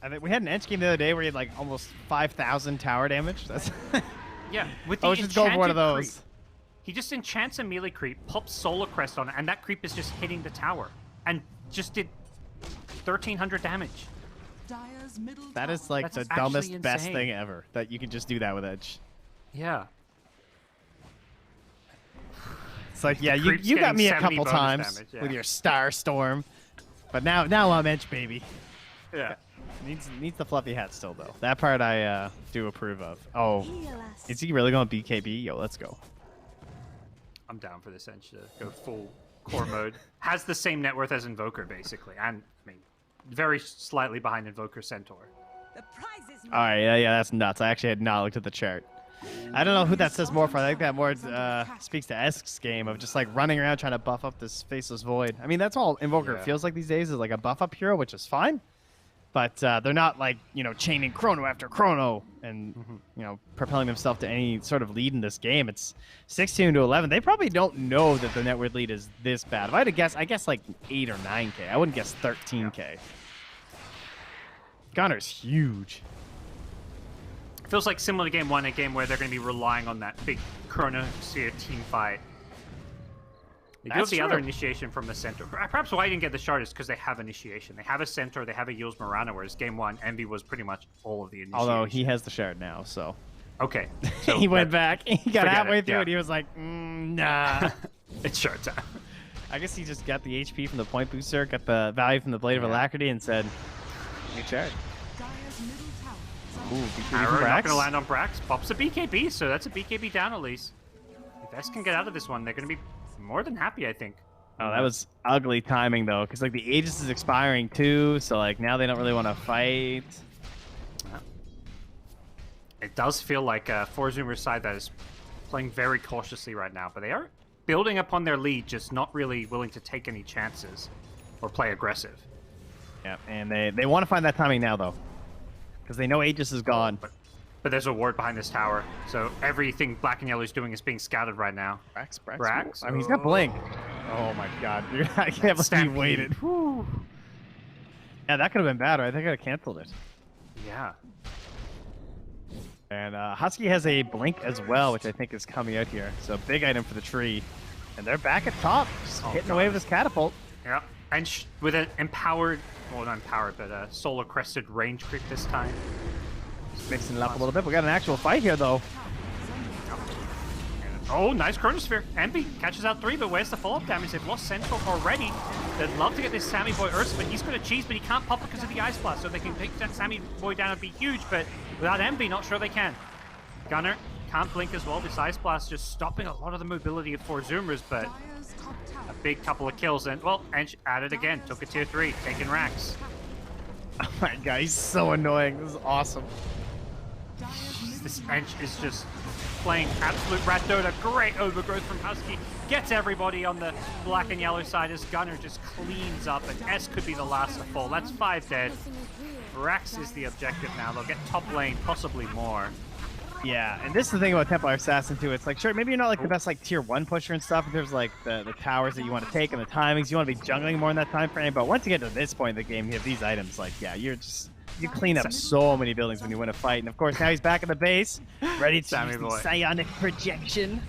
I think we had an Ench game the other day where he had like almost 5,000 tower damage. That's Yeah, with the Ocean's going for one of enchanted those. creep. He just enchants a melee creep, pops Solar Crest on it, and that creep is just hitting the tower. And just did 1,300 damage. Dire's middle That is like That's the dumbest, actually best insane. thing ever. That you can just do that with Edge. Yeah. It's like, yeah, The you creep's got getting me a 70 couple bonus times damage, yeah. with your Star Storm, but now I'm Edge, baby. Yeah. Needs the fluffy hat still though. That part I do approve of. Oh, is he really going BKB? Yo, let's go. I'm down for this Ench to go full core mode. Has the same net worth as Invoker, basically. And, I mean, very slightly behind Invoker Centaur. The prize is All right, yeah, that's nuts. I actually had not looked at the chart. I don't know who that says more for. I think that more speaks to Esk's game of just like running around trying to buff up this Faceless Void. I mean, that's all Invoker Yeah. feels like these days is like a buff up hero, which is fine. But they're not like, chaining chrono after chrono and, propelling themselves to any sort of lead in this game. It's 16-11. They probably don't know that the net worth lead is this bad. If I had to guess, I guess like 8 or 9K. I wouldn't guess 13K. Yeah. Gunner's huge. Feels like similar to game 1, a game where they're going to be relying on that big Chronosphere team fight. They do have the other initiation from the Centaur. Perhaps why I didn't get the shard is because they have initiation. They have a Centaur, they have a Yules Mirana, whereas game 1, Envy was pretty much all of the initiation. Although he has the shard now, so. Okay. So he went back. He got halfway through yeah. it. He was like, nah. It's shard time. I guess he just got the HP from the point booster, got the value from the Blade of Alacrity, and said, new chard. Dire's middle tower is Ooh, under BKB Arrow from not Brax. going to land on Brax. Pops a BKB, so that's a BKB down at least. If S can get out of this one, they're going to be more than happy, I think. Oh, that was ugly timing, though, because, like, the Aegis is expiring, too, so, like, now they don't really want to fight. It does feel like for Zoomer's side that is playing very cautiously right now, but they are building upon their lead, just not really willing to take any chances or play aggressive. Yeah, and they want to find that timing now, though, because they know Aegis is gone. But there's a ward behind this tower, so everything Black and Yellow is doing is being scouted right now. Brax. Brax? I mean, he's got Blink. Oh my god, dude. I can't believe he Stampede. waited. Whew. Yeah, that could have been bad, right? I think I canceled it. Yeah. And Husky has a blink as well, which I think is coming out here. So big item for the tree. And they're back at top, just hitting away with this catapult. Yeah. And with an empowered, well, not empowered, but a solar crested range creep this time. Just mixing it up a little bit. We got an actual fight here, though. Oh, nice Chronosphere. Envy catches out 3, but where's the follow-up damage? They've lost Central already. They'd love to get this Sammy Boy Ursa, but he's going to cheese, but he can't pop it because of the Ice Blast. So they can take that Sammy Boy down and be huge, but without Envy, not sure they can. Gunner can't blink as well. This Ice Blast just stopping a lot of the mobility of 4 Zoomers, but a big couple of kills. And, well, Ench at it again. Took a tier 3, taking racks. Oh my god, he's so annoying. This is awesome. This Ench is just playing absolute rat Dota. Great overgrowth from Husky. Gets everybody on the black and yellow side as Gunner just cleans up, and S could be the last to fall. That's 5 dead. Rax is the objective now. They'll get top lane, possibly more. Yeah, and this is the thing about Templar Assassin too. It's like, sure, maybe you're not like the best like tier 1 pusher and stuff. There's like the towers that you want to take and the timings. You want to be jungling more in that time frame. But once you get to this point in the game, you have these items. Like, yeah, you clean up so many buildings when you win a fight. And of course, now he's back at the base, ready to Sammy use the Boy. psionic projection.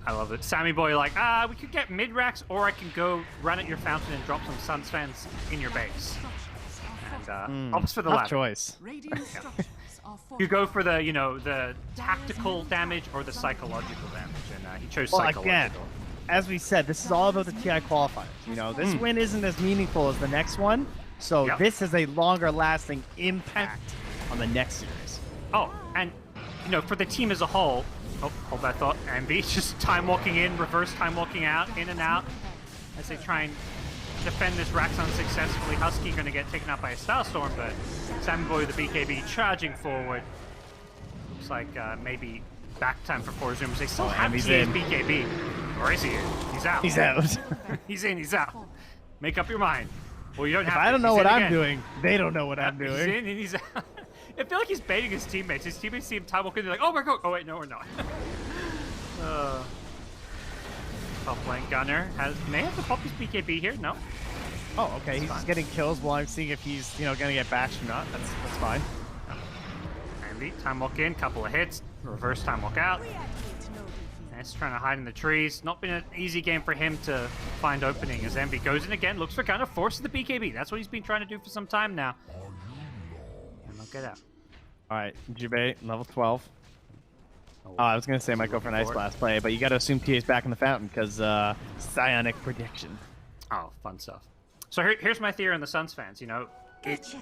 I love it. Sammy Boy like, we could get mid racks, or I can go run at your fountain and drop some Suns fans in your base. And opts for the Tough latter. choice. Radiant structures are You go for the, the tactical damage or the psychological damage, and he chose Well, psychological. again, as we said, this is all about the TI qualifiers. This win isn't as meaningful as the next one, so Yep. this has a longer-lasting impact on the next series. Oh, and for the team as a whole, hold that thought. Envy just time walking in, reverse time walking out, in and out, as they try and defend this Raxon successfully. Husky going to get taken out by a Starstorm, but Sammy Boy with the BKB charging forward. Looks like maybe back time for 4 Zoomers. They still have Envy's TA's in. BKB. Or is he in? He's out. He's out. He's in, he's out. Make up your mind. Well, you don't If have I to. don't know He's what in I'm again. doing, they don't know what I'm He's doing. in and he's out. I feel like he's baiting his teammates. His teammates see him time walking, they're like, oh my god. Oh wait, no, we're not. Top lane Gunner may have to pop his BKB here. No. Oh, okay. He's just getting kills while I'm seeing if he's, gonna get bashed or not. That's fine. Envy, time walk in, couple of hits, reverse time walk out. He's trying to hide in the trees. Not been an easy game for him to find opening as Envy goes in again, looks for Gunner, forces the BKB. That's what he's been trying to do for some time now. And they'll get out. All right, Jubei, level 12. Oh, I was gonna say I might go for an Ice Blast play, but you gotta assume TA's back in the fountain because psionic prediction. Oh, fun stuff. So here's my theory on the Suns fans.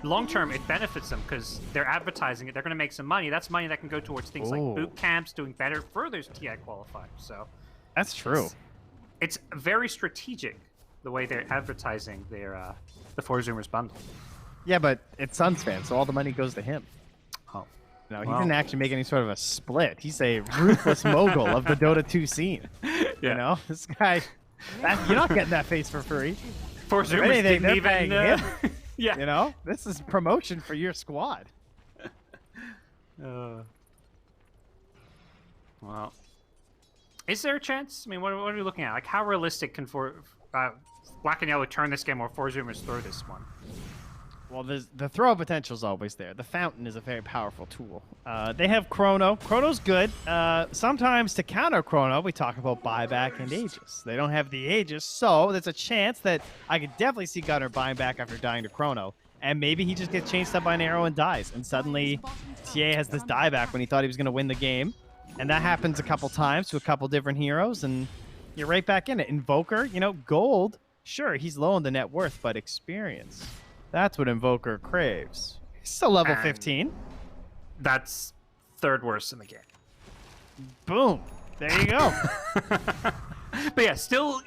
Long term, it benefits them because they're advertising it. They're going to make some money. That's money that can go towards things like boot camps, doing better for those TI qualifiers. So That's true. it's very strategic the way they're advertising their the 4 Zoomers bundle. Yeah, but it's Suns fan, so all the money goes to him. Oh, No, he Well. didn't actually make any sort of a split. He's a ruthless mogul of the Dota 2 scene. yeah. This guy, you're not getting that face for free. 4 If Zoomers anything, didn't they're even. paying him. Yeah. This is promotion for your squad. Well, is there a chance? I mean, what are we looking at? Like, how realistic can Black and Yellow turn this game, or 4 Zoomers throw this one? Well, the throw potential is always there. The fountain is a very powerful tool. They have Chrono. Chrono's good. Sometimes to counter Chrono, we talk about buyback and Aegis. They don't have the Aegis, so there's a chance that I could definitely see Gunner buying back after dying to Chrono. And maybe he just gets chased up by an arrow and dies. And suddenly, TA has this dieback when he thought he was going to win the game. And that happens a couple times to a couple different heroes, and you're right back in it. Invoker, gold, sure, he's low on the net worth, but experience. That's what Invoker craves. He's still level And 15. That's 3rd worst in the game. Boom. There you go. But yeah, it still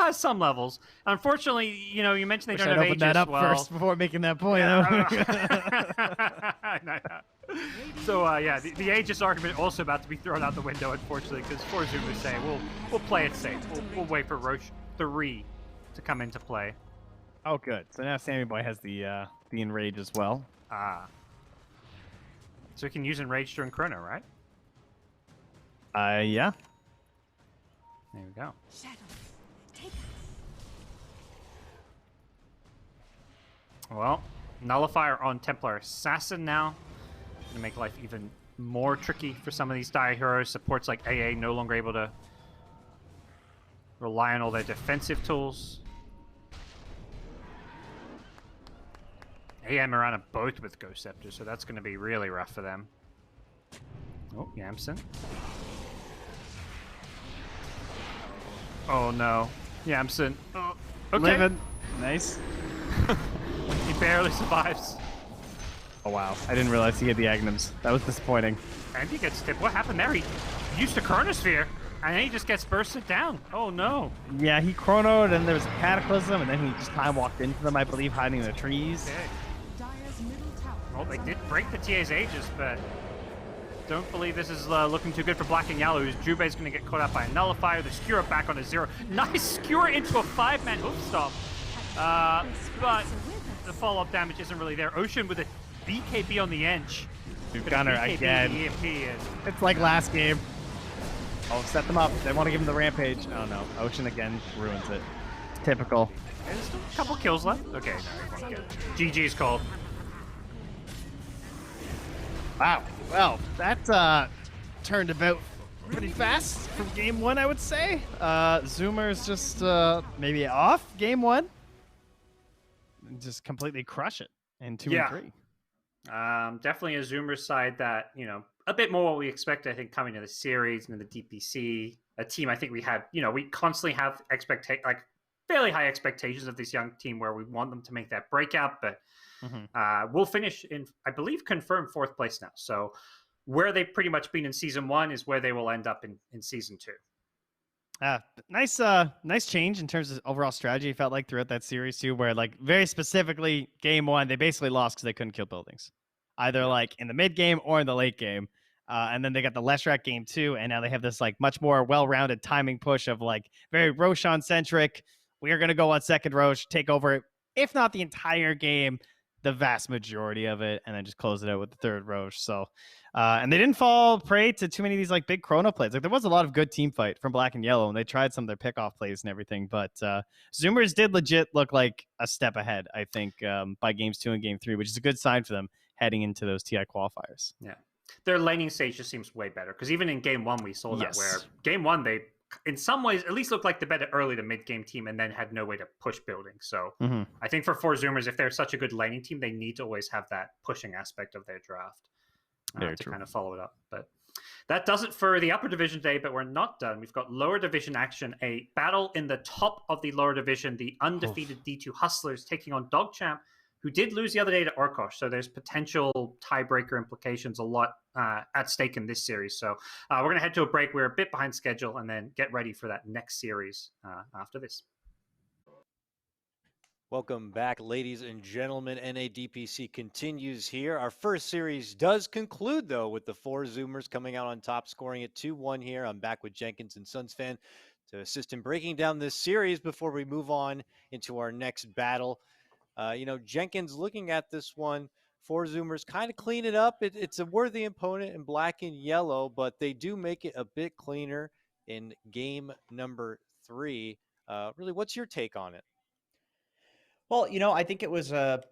has some levels. Unfortunately, you mentioned they Wish don't I'd have opened Aegis. that up well, first before making that point. No. So the Aegis argument also about to be thrown out the window, unfortunately, because 4 Zoomers say we'll play it safe. We'll wait for Roche 3 to come into play. Oh, good. So now Sammy Boy has the Enrage as well. So we can use Enrage during Chrono, right? Yeah. There we go. Shadows, take us. Well, Nullifier on Templar Assassin now. Gonna make life even more tricky for some of these dire heroes. Supports like AA no longer able to rely on all their defensive tools. AA and Mirana both with Ghost Scepter, so that's going to be really rough for them. Oh, Yamson. Oh no, Yamson. Oh, okay. Living. Nice. He barely survives. Oh wow, I didn't realize he had the Agnums. That was disappointing. And he gets tipped. What happened there? He used a Chronosphere, and then he just gets bursted down. Oh no. Yeah, he chronoed, and there was a Cataclysm, and then he just time walked into them, I believe, hiding in the trees. Okay. Dire's middle tower. Well, they did break the TA's Aegis, but don't believe this is looking too good for Black and Yellow. Jube's going to get caught out by a Nullifier. The Skewer back on a 0. Nice Skewer into a 5-man hoof stomp. But the follow-up damage isn't really there. Ocean with a BKB on the edge. We've got her again. It's like last game. Oh, set them up. They want to give him the rampage. Oh no, Ocean again ruins it. Typical. There's still a couple kills left. Okay, no, everyone good. GG's called. Wow. Well, that turned about pretty fast from game 1, I would say. Zoomers just maybe off game 1. Just completely crush it in 2 and 3. Definitely a Zoomer side that, a bit more what we expect, I think, coming to the series and the DPC. A team I think we had, we constantly have fairly high expectations of this young team where we want them to make that breakout, but we'll finish in, I believe, confirmed 4th place now. So where they've pretty much been in season 1 is where they will end up in season 2. Nice change in terms of overall strategy. It felt like throughout that series too, where like very specifically game 1, they basically lost because they couldn't kill buildings, either like in the mid game or in the late game. And then they got the Leshrac game 2, and now they have this like much more well-rounded timing push of like very Roshan centric. We are going to go on second Rosh, take over, if not the entire game, the vast majority of it, and then just close it out with the third Rosh. So, and they didn't fall prey to too many of these like big chrono plays. Like there was a lot of good team fight from Black and Yellow, and they tried some of their pickoff plays and everything. But Zoomers did legit look like a step ahead, I think, by games 2 and game 3, which is a good sign for them heading into those TI qualifiers. Yeah, their laning stage just seems way better because even in game 1 we saw that where game 1 they, in some ways, at least looked like the better early to mid-game team and then had no way to push building. So I think for Zoomers, if they're such a good laning team, they need to always have that pushing aspect of their draft to kind of follow it up. But that does it for the upper division today, but we're not done. We've got lower division action, a battle in the top of the lower division, the undefeated D2 Hustlers taking on DogChamp, who did lose the other day to Orkosh. So there's potential tiebreaker implications, a lot at stake in this series. So we're going to head to a break. We're a bit behind schedule and then get ready for that next series after this. Welcome back, ladies and gentlemen. NADPC continues here. Our first series does conclude, though, with the 4 Zoomers coming out on top, scoring at 2-1 here. I'm back with Jenkins and Sunsfan to assist in breaking down this series before we move on into our next battle. Jenkins, looking at this one, 4 Zoomers kind of clean it up. It's a worthy opponent in Black and Yellow, but they do make it a bit cleaner in game number 3. Really, what's your take on it? Well, I think it was a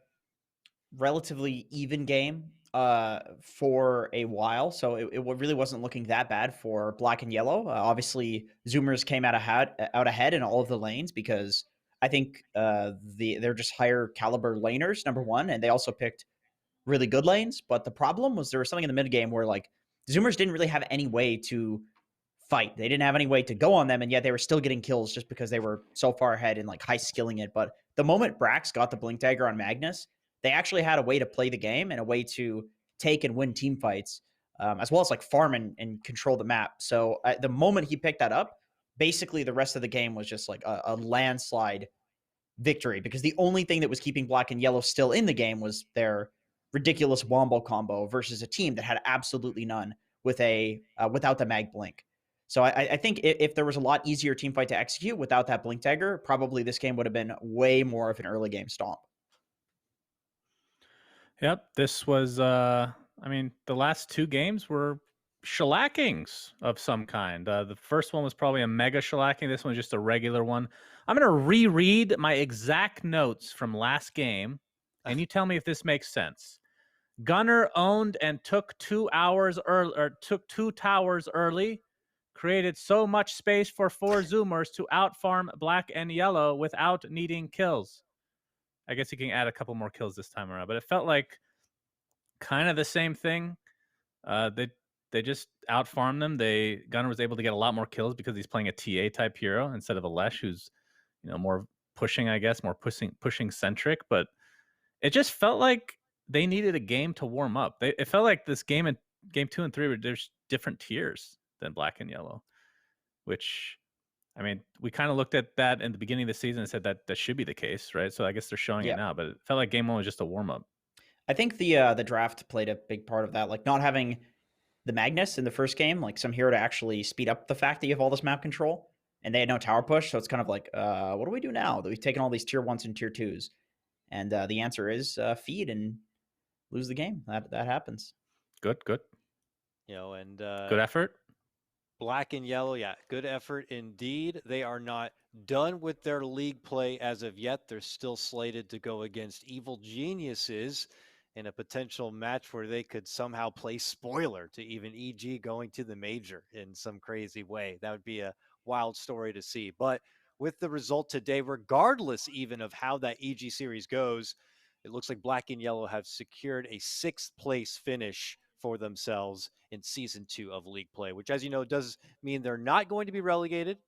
relatively even game for a while, so it really wasn't looking that bad for Black and Yellow. Obviously, Zoomers came out ahead in all of the lanes because I think they're just higher caliber laners, number one, and they also picked really good lanes. But the problem was there was something in the mid game where like Zoomers didn't really have any way to fight. They didn't have any way to go on them, and yet they were still getting kills just because they were so far ahead and like high skilling it. But the moment Brax got the Blink Dagger on Magnus, they actually had a way to play the game and a way to take and win team fights, as well as like farm and control the map. So the moment he picked that up, basically the rest of the game was just like a landslide victory, because the only thing that was keeping Black and Yellow still in the game was their ridiculous wombo combo versus a team that had absolutely none with without the mag blink. So I think if there was a lot easier team fight to execute without that blink dagger, probably this game would have been way more of an early game stomp. Yep, this was the last 2 games were shellackings of some kind. The first one was probably a mega shellacking. This one was just a regular one. I'm going to reread my exact notes from last game and you tell me if this makes sense. Gunner owned and took 2 hours early, or took 2 towers early, created so much space for 4 Zoomers to outfarm black and yellow without needing kills. I guess he can add a couple more kills this time around, but it felt like kind of the same thing. They just outfarmed them. Gunner was able to get a lot more kills because he's playing a TA type hero instead of a Lesh, who's more pushing, I guess, more pushing centric. But it just felt like they needed a game to warm up. It felt like this game in game 2 and 3 were there's different tiers than black and yellow, which, I mean, we kind of looked at that in the beginning of the season and said that should be the case, right? So I guess they're showing it now, but it felt like game 1 was just a warm up. I think the draft played a big part of that, like not having the Magnus in the first game, like some hero to actually speed up the fact that you have all this map control, and they had no tower push, so it's kind of like, what do we do now that we've taken all these tier 1s and tier 2s? And the answer is feed and lose the game. That happens. Good. And good effort. Black and yellow, yeah, good effort indeed. They are not done with their league play as of yet. They're still slated to go against Evil Geniuses in a potential match where they could somehow play spoiler to even EG going to the major in some crazy way. That would be a wild story to see. But with the result today, regardless even of how that EG series goes, it looks like black and yellow have secured a 6th place finish for themselves in season 2 of league play, which, as you know, does mean they're not going to be relegated.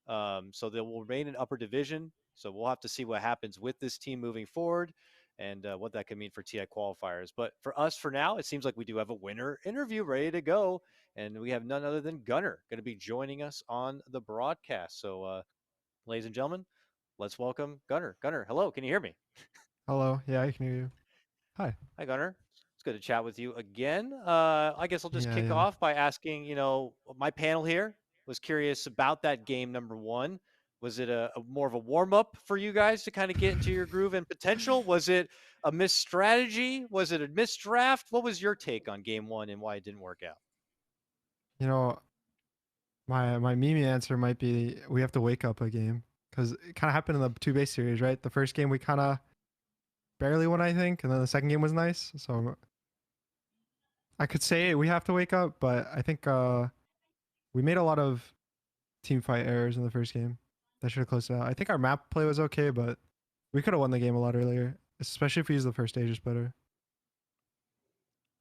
So they will remain in upper division. So we'll have to see what happens with this team moving forward and what that could mean for TI qualifiers. But for us, for now, it seems like we do have a winner interview ready to go. And we have none other than Gunner going to be joining us on the broadcast. So, ladies and gentlemen, let's welcome Gunner. Gunner, hello. Can you hear me? Hello. Yeah, I can hear you. Hi. Hi, Gunner. It's good to chat with you again. I guess I'll just kick off by asking, my panel here was curious about that game number 1. Was it a more of a warm-up for you guys to kind of get into your groove and potential? Was it a missed strategy? Was it a missed draft? What was your take on game 1 and why it didn't work out? My Mimi answer might be we have to wake up a game, because it kind of happened in the 2 base series, right? The first game we kind of barely won, I think, and then the second game was nice. So I could say we have to wake up, but I think we made a lot of team fight errors in the first game. That should have closed it out. I think our map play was okay, but we could have won the game a lot earlier, especially if we used the first stages better.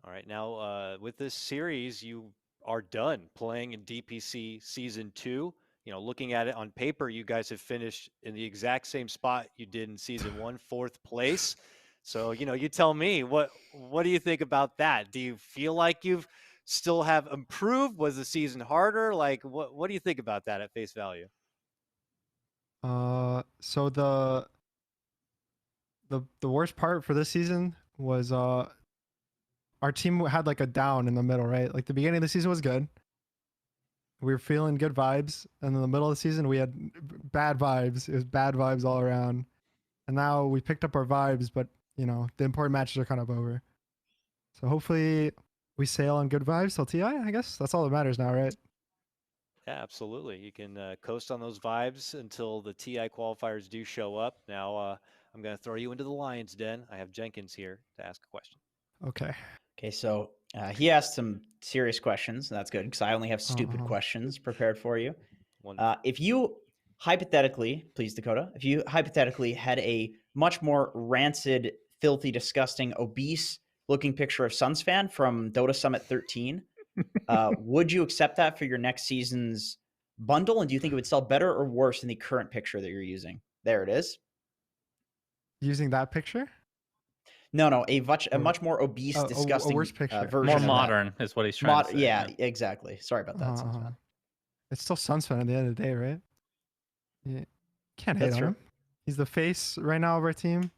All right, now with this series, you are done playing in DPC Season 2. Looking at it on paper, you guys have finished in the exact same spot you did in Season 1, 4th place. So, you tell me, what do you think about that? Do you feel like you've still have improved? Was the season harder? Like, what do you think about that at face value? So the worst part for this season was our team had like a down in the middle, right? Like the beginning of the season was good. We were feeling good vibes, and in the middle of the season we had bad vibes. It was bad vibes all around. And now we picked up our vibes, but the important matches are kind of over. So hopefully we sail on good vibes till TI, I guess. That's all that matters now, right? Yeah, absolutely. You can coast on those vibes until the TI qualifiers do show up. Now, I'm going to throw you into the Lion's Den. I have Jenkins here to ask a question. Okay, so he asked some serious questions. That's good, because I only have stupid questions prepared for you. If you hypothetically, please, Dakota, if you hypothetically had a much more rancid, filthy, disgusting, obese-looking picture of Suns fan from Dota Summit 13, would you accept that for your next season's bundle? And do you think it would sell better or worse than the current picture that you're using? There it is. Using that picture? No, a much more obese, disgusting a worse picture. Version. More modern is what he's trying to say. Yeah, exactly. Sorry about that, Suns fan. It's still Suns fan at the end of the day, right? Yeah. Can't hate on him. He's the face right now of our team.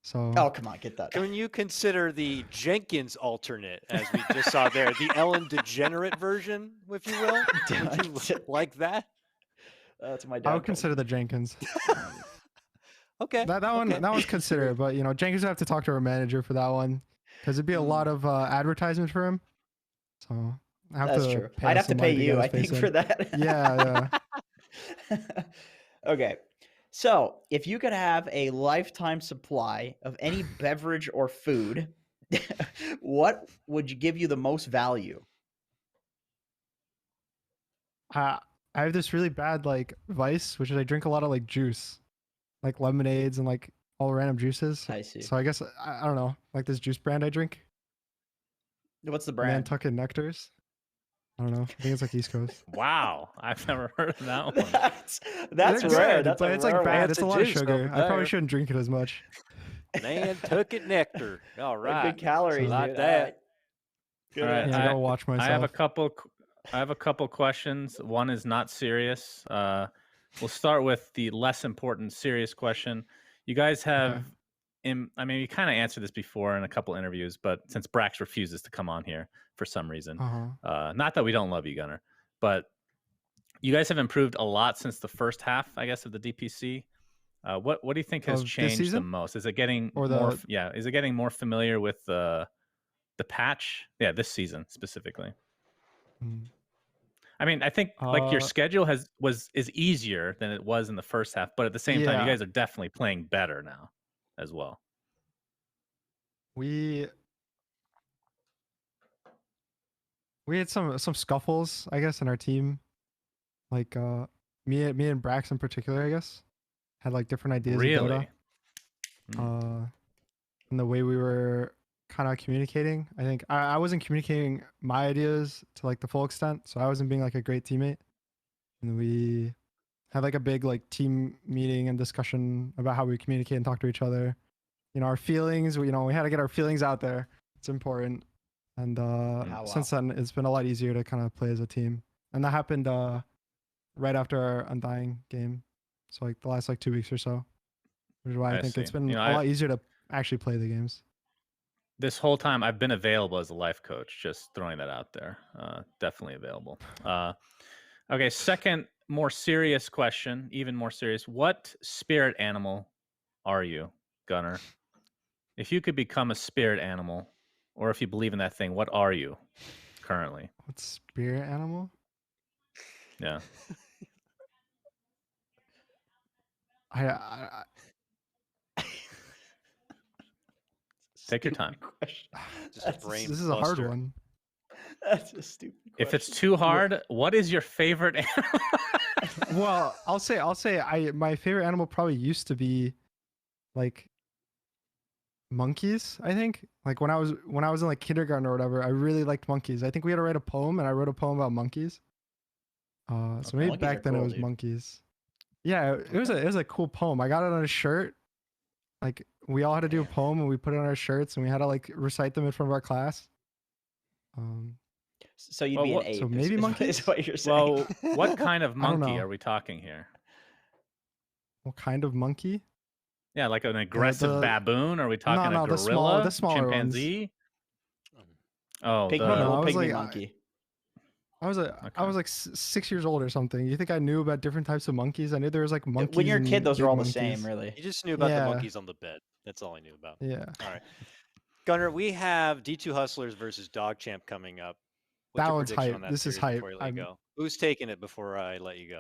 So. Oh, come on, get that. Can you consider the Jenkins alternate, as we just saw there, the Ellen DeGenerate version, if you will? Would you like that? That's my dad. I would consider the Jenkins. Okay. That one's considered, but Jenkins would have to talk to our manager for that one, because it'd be a lot of advertisement for him. So that's true. I'd have to pay you, I think, for that. Yeah. Okay. So, if you could have a lifetime supply of any beverage or food, what would you give you the most value? I have this really bad like vice, which is I drink a lot of like juice, like lemonades and like all random juices. I see. So I guess I don't know, like this juice brand I drink, What's the brand? Nantucket Nectars. I don't know. I think it's like East Coast. Wow, I've never heard of that one. That's They're rare. good, That's but a it's rare like one. bad. That's It's a a lot of juice sugar. over I probably there. shouldn't drink it as much. Nantucket nectar. All right. Good calories, Like dude. that. All right. Good All right, Yeah, I gotta watch myself. I have a couple questions. One is not serious. We'll start with the less important serious question. You guys have, I mean, you kind of answered this before in a couple interviews, but since Brax refuses to come on here for some reason, not that we don't love you, Gunnar, but you guys have improved a lot since the first half, I guess, of the DPC. What do you think has Of this changed the season? most? Is it getting Or more? the- Is it getting more familiar with the patch? Yeah, this season specifically. Mm. I mean, I think like your Uh, schedule is easier than it was in the first half, but at the same time, you Yeah. guys are definitely playing better now as well. We had some scuffles, I guess, in our team. Like me and Brax in particular, I guess, had like different ideas of Really? Dota. And the way we were kind of communicating. I think I wasn't communicating my ideas to like the full extent, so I wasn't being like a great teammate. And we had like a big like team meeting and discussion about how we communicate and talk to each other. You know, our feelings. We had to get our feelings out there. It's important. And wow. since then, it's been a lot easier to kind of play as a team. And that happened right after our Undying game, so like the last like 2 weeks or so, which is why I think it's see. been a lot easier to actually play the games. This whole time, I've been available as a life coach. Just throwing that out there. Definitely available. Okay, second, more serious question, even more serious. What spirit animal are you, Gunnar? If you could become a spirit animal, or if you believe in that thing, what are you currently? What spirit animal? Yeah. I Take your time. Just a brain this is a hard buster. one. That's a stupid question. If it's too hard, what is your favorite animal? Well, I'll say my favorite animal probably used to be like monkeys. I think like when I was in like kindergarten or whatever, I really liked monkeys. I think we had to write a poem, and I wrote a poem about monkeys. So maybe monkeys back are then it cool, was dude. monkeys. Yeah, it was a cool poem. I got it on a shirt. Like we all had to do a poem, and we put it on our shirts, and we had to like recite them in front of our class. So you'd Well, be an what- ape. so maybe monkeys? is what you're saying. Well, what kind of I don't monkey know. are we talking here? What kind of monkey? Yeah, like an aggressive the- baboon? Are we talking no, a the gorilla? smaller ones. Chimpanzee? Oh, Pygmy, the, No, little I was pygmy like, monkey. I was Okay. like 6 years old or something. You think I knew about different types of monkeys? I knew there was like monkeys. When you're a kid, and those are big all monkeys. the same, really. You just knew about the Yeah. monkeys on the bed. That's all I knew about. Yeah, All right. Gunnar, we have D2 Hustlers versus Dog Champ coming up. What's That your one's prediction hype. on that This is series hype. before you let you go? Who's taking it before I let you go?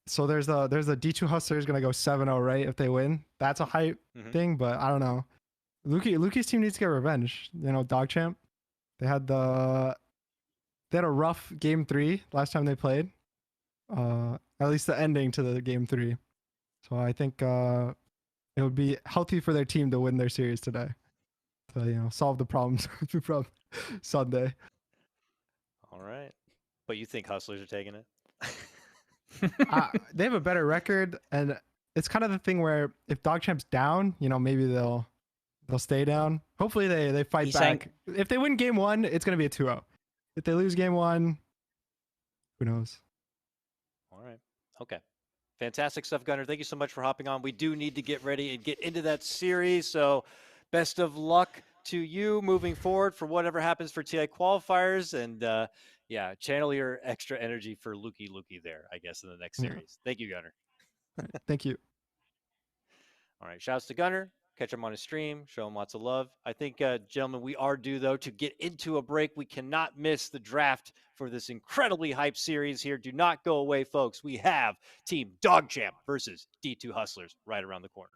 so there's the D2 Hustlers gonna go 7-0, right? If they win, that's a hype Mhm. thing. But I don't know. Luki's team needs to get revenge. You know, Dog Champ. They had a rough game 3 last time they played. At least the ending to the game 3. So I think it would be healthy for their team to win their series today. To solve the problems from Sunday. All right. But you think Hustlers are taking it? They have a better record, and it's kind of the thing where if Dog Champ's down, maybe they'll stay down. Hopefully they fight back. If they win game 1, it's gonna be a 2-0. If they lose game 1, who knows? All right. Okay. Fantastic stuff, Gunnar. Thank you so much for hopping on. We do need to get ready and get into that series. So best of luck to you moving forward for whatever happens for TI qualifiers. And channel your extra energy for Lukey there, I guess, in the next Yeah. series. Thank you, Gunnar. All right, thank you. All right. Shouts to Gunnar. catch him on his stream, show him lots of love. I think, gentlemen, we are due, though, to get into a break. We cannot miss the draft for this incredibly hyped series here. Do not go away, folks. We have Team Dog Champ versus D2 Hustlers right around the corner.